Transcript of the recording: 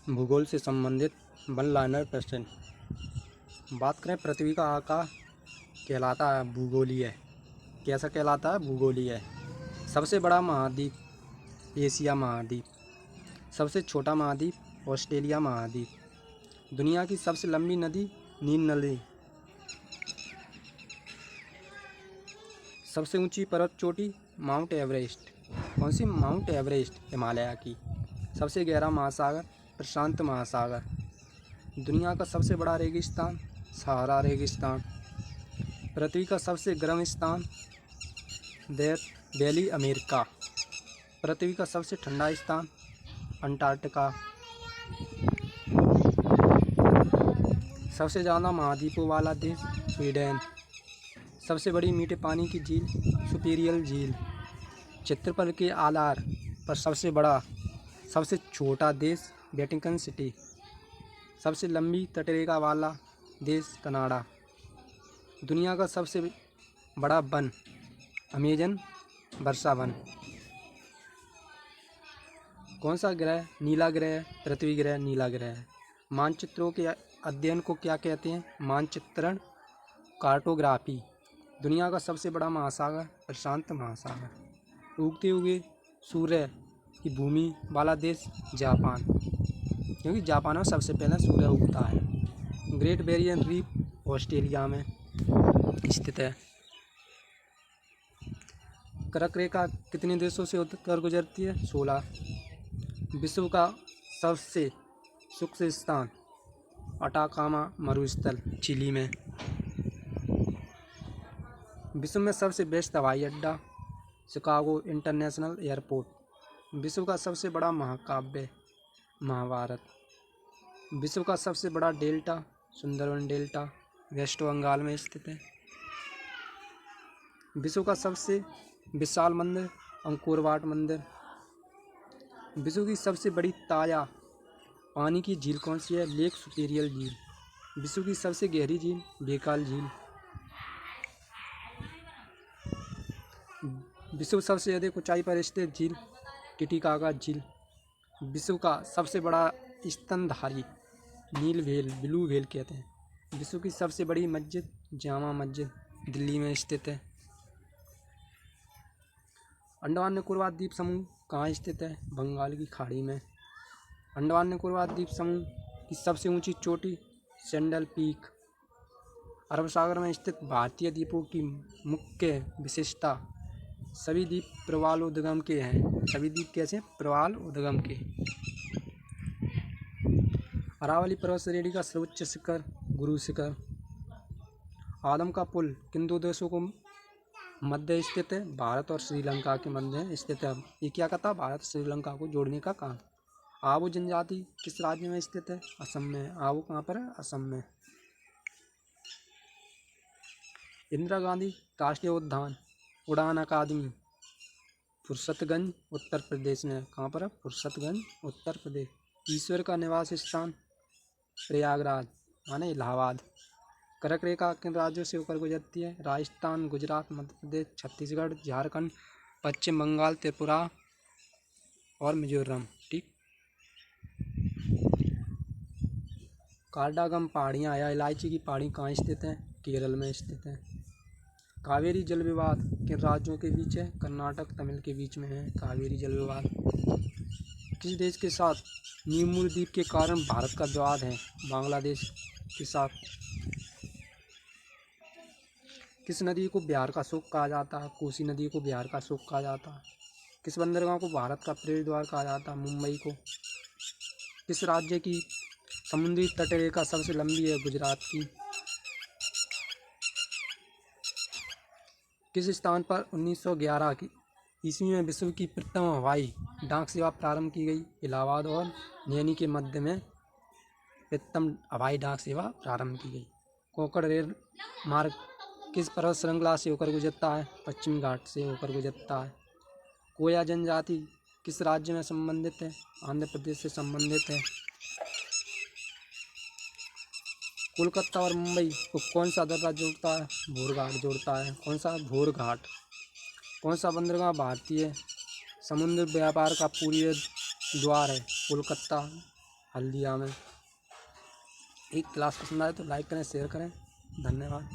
भूगोल से संबंधित वन लाइनर प्रश्न। बात करें पृथ्वी का आकार कहलाता है भूगोलीय। कैसा कहलाता है? भूगोलीय। सबसे बड़ा महाद्वीप एशिया महाद्वीप। सबसे छोटा महाद्वीप ऑस्ट्रेलिया महाद्वीप। दुनिया की सबसे लंबी नदी नील नदी। सबसे ऊंची पर्वत चोटी माउंट एवरेस्ट। कौन सी? माउंट एवरेस्ट, हिमालय की। सबसे गहरा महासागर प्रशांत महासागर। दुनिया का सबसे बड़ा रेगिस्तान सहारा रेगिस्तान। पृथ्वी का सबसे गर्म स्थान डेथ वैली अमेरिका। पृथ्वी का सबसे ठंडा स्थान अंटार्कटिका। सबसे ज़्यादा महाद्वीपों वाला देश स्वीडन। सबसे बड़ी मीठे पानी की झील सुपीरियल झील। क्षेत्रफल के आधार पर सबसे बड़ा सबसे छोटा देश वेटिकन सिटी। सबसे लंबी तटरेखा वाला देश कनाडा। दुनिया का सबसे बड़ा वन अमेजन वर्षा वन। कौन सा ग्रह नीला ग्रह? पृथ्वी ग्रह नीला ग्रह है। मानचित्रों के अध्ययन को क्या कहते हैं? मानचित्रण, कार्टोग्राफी। दुनिया का सबसे बड़ा महासागर प्रशांत महासागर। उगते हुए सूर्य की भूमि वाला देश जापान, क्योंकि जापान में सबसे पहले सूर्य उगता है। ग्रेट बैरियर रीफ ऑस्ट्रेलिया में स्थित है। कर्क रेखा कितने देशों से होकर गुजरती है? 16। विश्व का सबसे शुष्क स्थान अटाकामा मरुस्थल चिली में। विश्व में सबसे बेस्ट हवाई अड्डा शिकागो इंटरनेशनल एयरपोर्ट। विश्व का सबसे बड़ा महाकाव्य महाभारत। विश्व का सबसे बड़ा डेल्टा सुंदरवन डेल्टा वेस्ट बंगाल में स्थित है। विश्व का सबसे विशाल मंदिर अंकोर वाट मंदिर। विश्व की सबसे बड़ी ताजा पानी की झील कौन सी है? लेक सुपीरियल झील। विश्व की सबसे गहरी झील बेकाल झील। विश्व सबसे अधिक ऊंचाई पर स्थित झील टिटिकाका झील। विश्व का सबसे बड़ा स्तनधारी नील व्हेल ब्लू व्हेल कहते हैं। विश्व की सबसे बड़ी मस्जिद जामा मस्जिद दिल्ली में स्थित है। अंडमान निकोबार द्वीप समूह कहाँ स्थित है? बंगाल की खाड़ी में। अंडमान निकोबार द्वीप समूह की सबसे ऊंची चोटी सैंडल पीक। अरब सागर में स्थित भारतीय द्वीपों की मुख्य विशेषता सभी द्वीप प्रवाल उद्गम के हैं। सभी द्वीप कैसे? प्रवाल उद्गम के। अरावली पर्वत श्रेणी का सर्वोच्च शिखर गुरु शिखर। आदम का पुल किन दो देशों को मध्य स्थित है? भारत और श्रीलंका के मध्य स्थित है। ये क्या कहता है? भारत श्रीलंका को जोड़ने का काम। आबू जनजाति किस राज्य में स्थित है? असम में। आबू कहाँ पर है? असम में। इंदिरा गांधी राष्ट्रीय उद्यान उड़ान अकादमी फुर्सतगंज उत्तर प्रदेश में। कहाँ पर है? फुर्सतगंज उत्तर प्रदेश। ईश्वर का निवास स्थान प्रयागराज माने इलाहाबाद। कर्क रेखा किन राज्यों से होकर गुजरती है? राजस्थान गुजरात मध्य प्रदेश छत्तीसगढ़ झारखंड पश्चिम बंगाल त्रिपुरा और मिजोरम। ठीक। कार्डागम पहाड़ियाँ या इलायची की पहाड़ी कहाँ स्थित हैं? केरल में स्थित है। कावेरी जल विवाद किन राज्यों के बीच है? कर्नाटक तमिल के बीच में है कावेरी जल विवाद। किस देश के साथ नीमूर द्वीप के कारण भारत का विवाद है? बांग्लादेश के साथ। किस नदी को बिहार का शोक कहा जाता है? कोसी नदी को बिहार का शोक कहा जाता है। किस बंदरगाह को भारत का प्रवेश द्वार कहा जाता है? मुंबई को। किस राज्य की समुद्री तटरेखा सबसे लंबी है? गुजरात की। किस स्थान पर 1911 की ईस्वी में विश्व की प्रथम हवाई डाक सेवा प्रारंभ की गई? इलाहाबाद और नैनी के मध्य में प्रथम हवाई डाक सेवा प्रारंभ की गई। कोंकण रेल मार्ग किस पर्वत श्रृंखला से होकर गुजरता है? पश्चिमी घाट से होकर गुजरता है। कोया जनजाति किस राज्य में संबंधित है? आंध्र प्रदेश से संबंधित है। कोलकाता और मुंबई को कौन सा दर्रा जोड़ता है? भोरघाट जोड़ता है। कौन सा? भोरघाट। कौन सा बंदरगाह भारतीय समुद्र व्यापार का पूर्वी द्वार है? कोलकाता हल्दिया में। एक क्लास पसंद आए तो लाइक करें, शेयर करें। धन्यवाद।